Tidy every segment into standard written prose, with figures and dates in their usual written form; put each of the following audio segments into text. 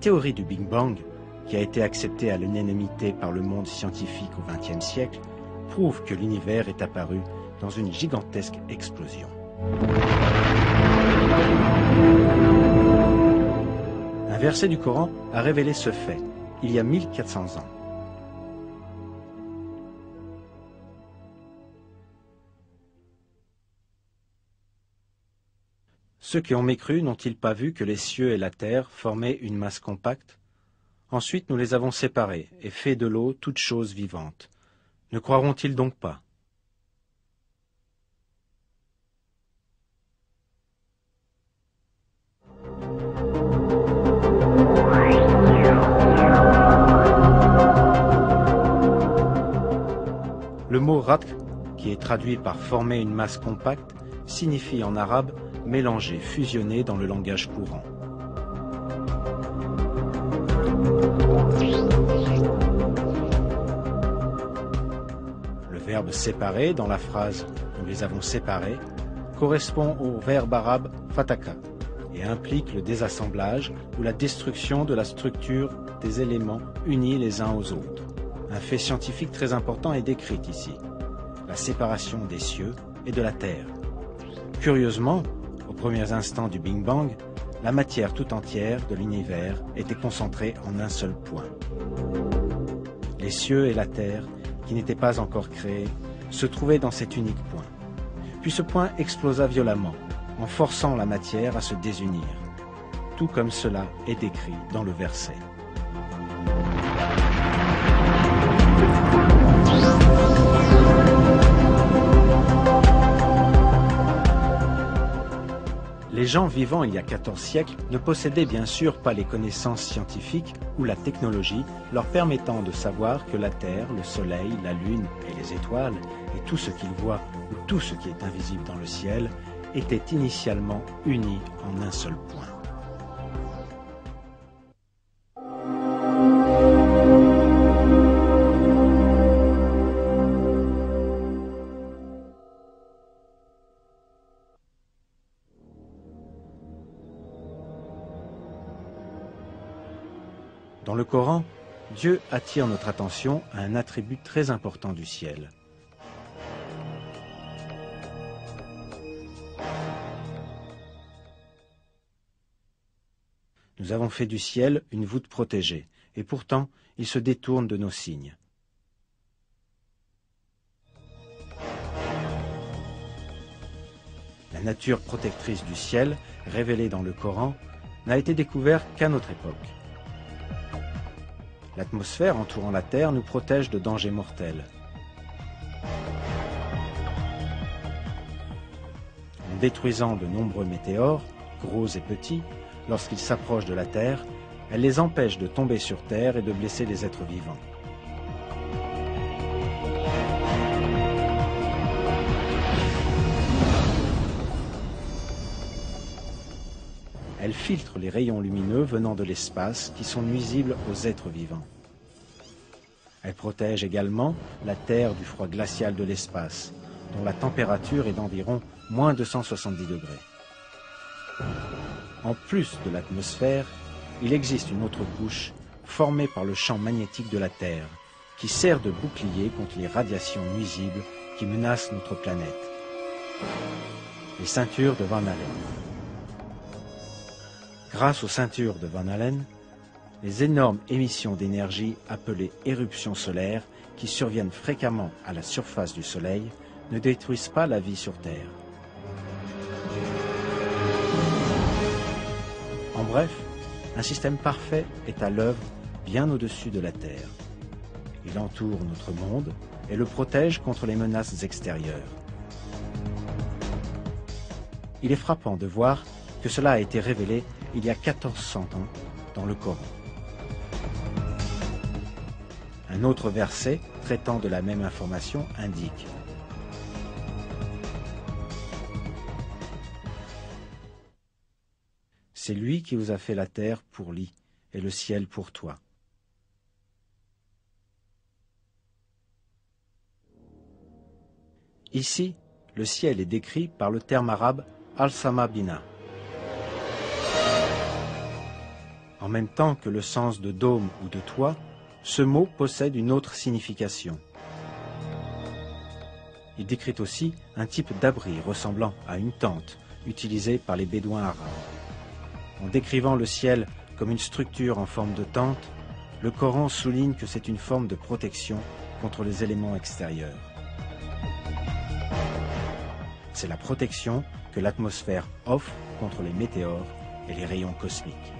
théorie du Big Bang, qui a été acceptée à l'unanimité par le monde scientifique au XXe siècle, prouve que l'univers est apparu dans une gigantesque explosion. Un verset du Coran a révélé ce fait, il y a 1400 ans. Ceux qui ont mécru n'ont-ils pas vu que les cieux et la terre formaient une masse compacte? Ensuite nous les avons séparés et fait de l'eau toute chose vivante. Ne croiront-ils donc pas? Le mot ratq, qui est traduit par former une masse compacte, signifie en arabe mélanger, fusionner dans le langage courant. Le verbe séparer dans la phrase « nous les avons séparés » correspond au verbe arabe fataka et implique le désassemblage ou la destruction de la structure des éléments unis les uns aux autres. Un fait scientifique très important est décrit ici, la séparation des cieux et de la terre. Curieusement, aux premiers instants du Big Bang, la matière tout entière de l'univers était concentrée en un seul point. Les cieux et la terre, qui n'étaient pas encore créés, se trouvaient dans cet unique point. Puis ce point explosa violemment, en forçant la matière à se désunir, tout comme cela est décrit dans le verset. Les gens vivant il y a 14 siècles ne possédaient bien sûr pas les connaissances scientifiques ou la technologie leur permettant de savoir que la Terre, le Soleil, la Lune et les étoiles, et tout ce qu'ils voient ou tout ce qui est invisible dans le ciel, étaient initialement unis en un seul point. Dans le Coran, Dieu attire notre attention à un attribut très important du ciel. Nous avons fait du ciel une voûte protégée, et pourtant il se détourne de nos signes. La nature protectrice du ciel, révélée dans le Coran, n'a été découverte qu'à notre époque. L'atmosphère entourant la Terre nous protège de dangers mortels. En détruisant de nombreux météores, gros et petits, lorsqu'ils s'approchent de la Terre, elle les empêche de tomber sur Terre et de blesser les êtres vivants. Elle filtre les rayons lumineux venant de l'espace qui sont nuisibles aux êtres vivants. Elle protège également la Terre du froid glacial de l'espace, dont la température est d'environ moins 270 degrés. En plus de l'atmosphère, il existe une autre couche formée par le champ magnétique de la Terre, qui sert de bouclier contre les radiations nuisibles qui menacent notre planète. Les ceintures de Van Allen. Grâce aux ceintures de Van Allen, les énormes émissions d'énergie appelées éruptions solaires qui surviennent fréquemment à la surface du Soleil ne détruisent pas la vie sur Terre. En bref, un système parfait est à l'œuvre bien au-dessus de la Terre. Il entoure notre monde et le protège contre les menaces extérieures. Il est frappant de voir que cela a été révélé il y a 1400 ans dans le Coran. Un autre verset traitant de la même information indique: c'est lui qui vous a fait la terre pour lit et le ciel pour toi. Ici, le ciel est décrit par le terme arabe al-sama bina. En même temps que le sens de dôme ou de toit, ce mot possède une autre signification. Il décrit aussi un type d'abri ressemblant à une tente utilisée par les bédouins arabes. En décrivant le ciel comme une structure en forme de tente, le Coran souligne que c'est une forme de protection contre les éléments extérieurs. C'est la protection que l'atmosphère offre contre les météores et les rayons cosmiques.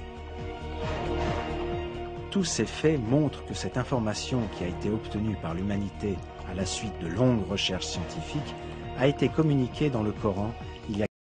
Tous ces faits montrent que cette information qui a été obtenue par l'humanité à la suite de longues recherches scientifiques a été communiquée dans le Coran il y a